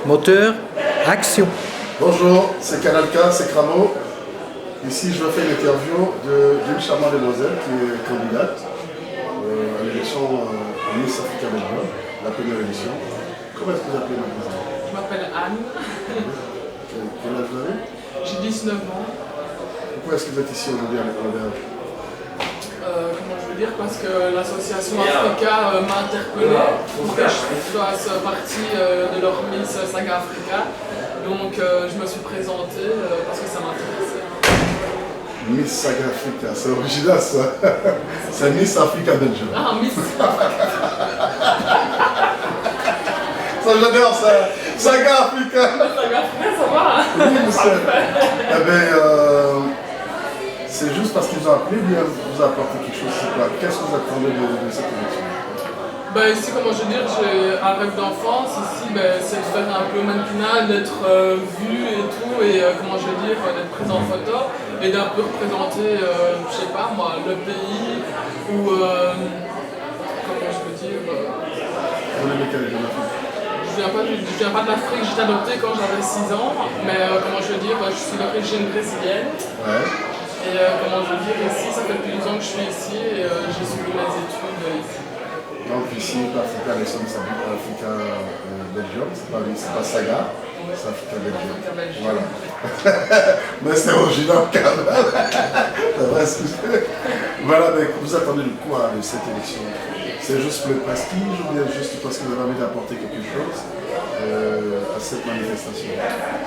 Moteur, action. Bonjour, c'est Canal K, c'est Cramo. Ici, je fais une interview d'une charmante demoiselle qui est candidate à l'élection Miss Africa Belgium, la première édition. Comment est-ce que vous appelez mademoiselle? Je m'appelle Anne. Quel âge vous avez? J'ai 19 ans. Pourquoi est-ce que vous êtes ici aujourd'hui à l'école d'Arles? Comment je veux dire? Parce que l'association Africa m'a interpellé pour que je fasse partie de leur Miss Saga Africa. Donc je me suis présentée parce que ça m'intéressait. Miss Saga Africa, c'est original ça. C'est Miss Africa Belgium. Ah, Miss Ça j'adore ça. Saga Africa. Saga Africa, ça va? Oui, monsieur. Eh bien, c'est juste parce qu'ils ont appelé, bien vous apporté quelque chose. Qu'est-ce que vous attendez de cette élection? Ben, ici, comment je veux dire, j'ai un rêve d'enfance. Ici, ben, c'est de faire un peu mannequinat, d'être vu et tout, et comment je veux dire, d'être présent en photo, et d'un peu représenter, je sais pas moi, le pays, ou comment je veux dire. Vous voulez quelle géographie? Je viens pas de l'Afrique, j'ai été adoptée quand j'avais 6 ans, mais comment je veux dire, je suis d'origine brésilienne. Ouais. Et comment je veux dire, ici, ça fait plus de 12 ans que je suis ici, et j'ai suivi mes études ici. Donc ici, Africa, les sommes s'habillent à Africa Belgium, c'est pas Saga, c'est Africa Belgium. Voilà. Mais c'est original quand même. C'est vrai, voilà, mais vous attendez le quoi de cette élection? C'est juste le prestige ou bien juste parce que vous avez envie d'apporter quelque chose à cette manifestation?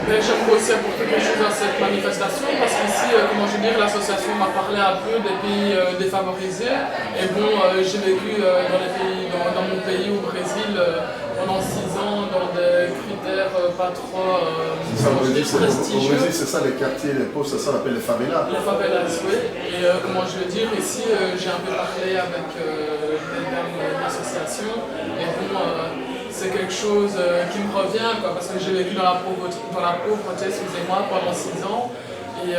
Mais j'aimerais aussi apporter quelque chose à cette manifestation parce qu'ici, comment je veux dire, l'association m'a parlé un peu des pays défavorisés. Et bon, j'ai vécu dans mon pays au Brésil pendant 6 ans dans des critères pas trop prestigieux. Au Brésil, c'est ça les quartiers, les pauvres, c'est ça qu'on appelle les favelas. Les favelas, oui. Et comment je veux dire, ici, j'ai un peu parlé avec des dames de l'association. Et bon, c'est quelque chose qui me revient, quoi, parce que j'ai vécu dans la pauvreté, excusez-moi, pendant 6 ans. Et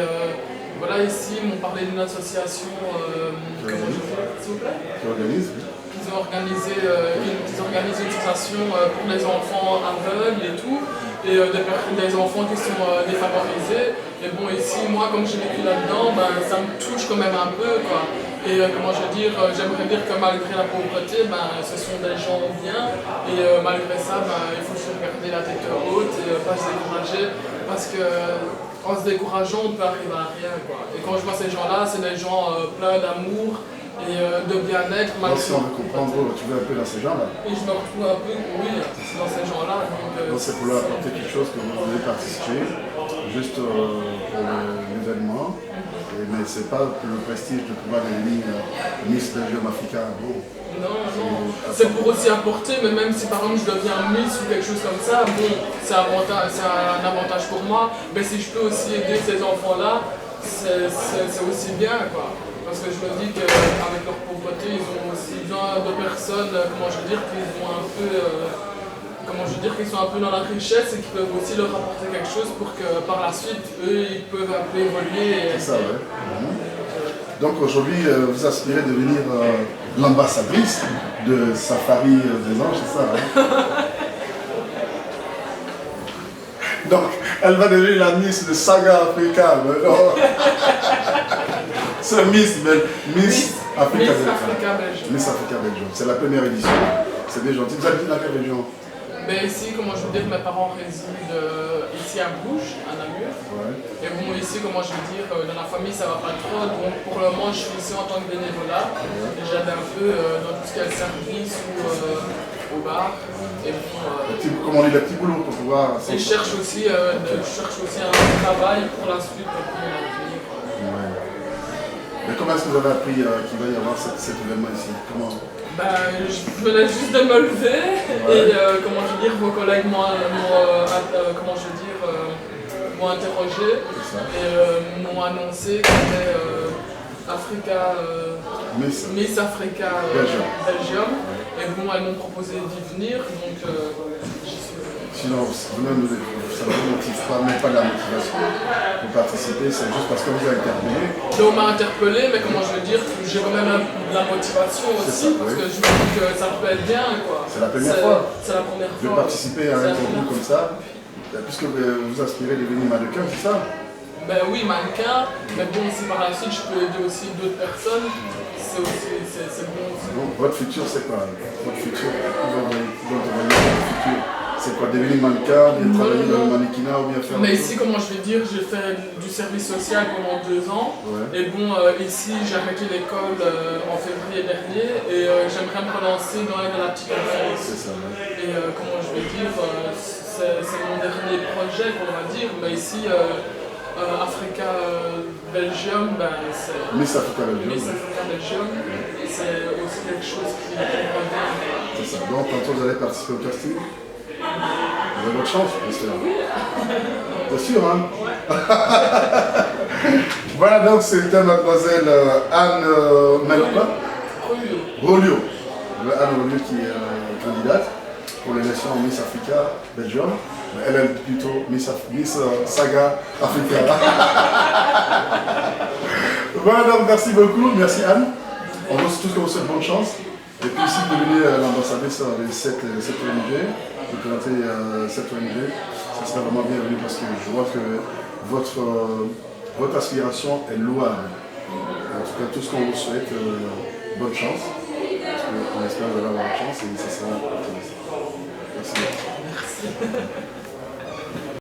voilà, ici, ils m'ont parlé d'une association, comment je fais, s'il vous plaît? Qui organise? Ils organisent une association pour les enfants aveugles et tout, et des enfants qui sont défavorisés. Et bon, ici, moi, comme j'ai vécu là-dedans, ben, ça me touche quand même un peu, quoi. Et comment je veux dire, j'aimerais dire que malgré la pauvreté, ben, ce sont des gens bien, et malgré ça, ben, il faut toujours garder la tête haute et pas se décourager, parce que en se décourageant, on peut arriver à rien, quoi. Et quand je vois ces gens-là, c'est des gens pleins d'amour et de bien-être. Si on veut comprendre, tu veux un peu dans ces gens-là. Et je me retrouve un peu, oui, dans ces gens-là. Donc c'est pour leur apporter quelque chose que vous voulez participer, juste pour l'événement. Mais c'est pas pour le prestige de pouvoir devenir Miss Belgium Africa. Bon. Non, c'est pour aussi apporter, mais même si par exemple je deviens Miss ou quelque chose comme ça, bon, c'est un avantage pour moi. Mais si je peux aussi aider ces enfants-là, c'est aussi bien, quoi. Parce que je me dis qu'avec leur pauvreté, ils ont aussi besoin de personnes, comment je veux dire, qui ont un peu, qui sont un peu dans la richesse et qui peuvent aussi leur apporter quelque chose pour que par la suite, eux, ils peuvent un peu évoluer. C'est ça, ouais. Donc aujourd'hui, vous aspirez de devenir l'ambassadrice de Safari des Anges, c'est ça, hein? Donc, elle va devenir la Miss de Saga Africa. C'est Miss Africa Belgium. Miss Africa Belgium. C'est la première édition. C'est bien gentil. Vous habitez dans quelle région? Mais ici, comment je veux dire, mes parents résident ici à Bruges, à Namur. Ouais. Et bon, ici, comment je veux dire, dans la famille, ça va pas trop. Donc pour le moment, je suis ici en tant que bénévolat. Ouais. Et j'aide un peu dans tout ce qui est service ou au bar. Et bon, comment on dit, les petits boulots pour pouvoir... Et je cherche aussi un travail pour la suite, pour mon avenir. Ouais. Mais comment est-ce que vous avez appris qu'il va y avoir cet événement ici? Comment? Je venais juste de me lever, ouais. Et comment je veux dire, vos collègues m'ont interrogé et m'ont annoncé qu'il y avait Miss Africa Belgium. Et bon, elles m'ont proposé d'y venir, donc j'y suis. Sinon, vous-même, ça ne vous motive pas, même pas de la motivation pour participer, c'est juste parce que vous avez interpellé. Donc, on m'a interpellé, mais comment je veux dire, j'ai quand même de la motivation aussi, ça, parce oui. que je me dis que ça peut être bien, quoi. C'est la première fois. C'est la première De fois. participer à un concours comme ça, puisque vous aspirez de devenir mannequin, c'est ça? Ben oui, mannequin, mais bon, si par la suite je peux aider aussi d'autres personnes, c'est bon aussi. Donc, votre futur, c'est quoi? Votre futur, votre futur, c'est quoi? Devenir mannequin, bien travailler dans le mannequinat ou bien faire... Mais ici, comment je vais dire, j'ai fait du service social pendant 2 ans. Ouais. Et bon, ici, j'ai arrêté l'école en février dernier et j'aimerais me relancer dans l'aide à la petite enfance. C'est ça, ouais. Et comment je vais dire, c'est mon dernier projet, on va dire. Mais ici, Africa Belgium, ben, c'est... Miss Africa Belgium. Miss Africa Belgium, c'est aussi quelque chose qui me revient. C'est ça. Donc, tantôt, vous allez participer au casting? Vous avez votre chance, j'espère. C'est sûr, hein? Voilà, donc c'était mademoiselle Anne Rolio. Anne Rolio qui est candidate pour l'élection Miss Africa Belgium. Elle est plutôt Miss Saga Africa. Voilà, donc merci beaucoup, merci Anne. On vous tous vous souhaite bonne chance. Et puis ici, devenir l'ambassadrice de cette ONG, de présenter cette ONG, ça serait vraiment bienvenu parce que je vois que votre aspiration est louable. En tout cas, tout ce qu'on vous souhaite, bonne chance. Parce qu'on espère que vous allez avoir la chance et ça sera intéressant. Merci. Merci.